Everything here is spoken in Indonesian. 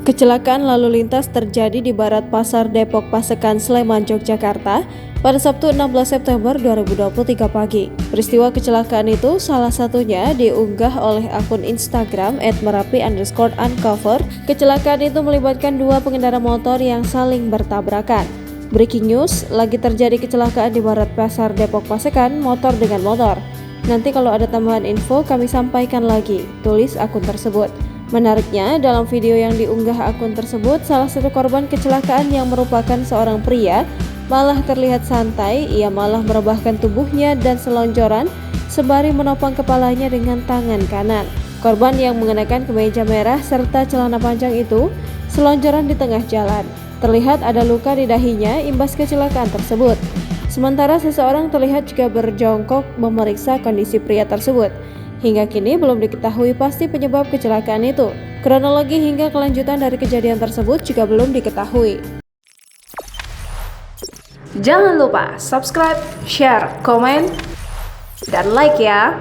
Kecelakaan lalu lintas terjadi di Barat Pasar Depok Pasekan Sleman, Yogyakarta pada Sabtu 16 September 2023 pagi. Peristiwa kecelakaan itu salah satunya diunggah oleh akun Instagram @merapi_uncover. Kecelakaan itu melibatkan dua pengendara motor yang saling bertabrakan. Breaking news, lagi terjadi kecelakaan di Barat Pasar Depok Pasekan motor dengan motor. Nanti kalau ada tambahan info kami sampaikan lagi, tulis akun tersebut. Menariknya, dalam video yang diunggah akun tersebut, salah satu korban kecelakaan yang merupakan seorang pria malah terlihat santai. Ia malah merebahkan tubuhnya dan selonjoran sembari menopang kepalanya dengan tangan kanan. Korban yang mengenakan kemeja merah serta celana panjang itu selonjoran di tengah jalan. Terlihat ada luka di dahinya imbas kecelakaan tersebut. Sementara seseorang terlihat juga berjongkok memeriksa kondisi pria tersebut. Hingga kini belum diketahui pasti penyebab kecelakaan itu. Kronologi hingga kelanjutan dari kejadian tersebut juga belum diketahui. Jangan lupa subscribe, share, komen, dan like ya.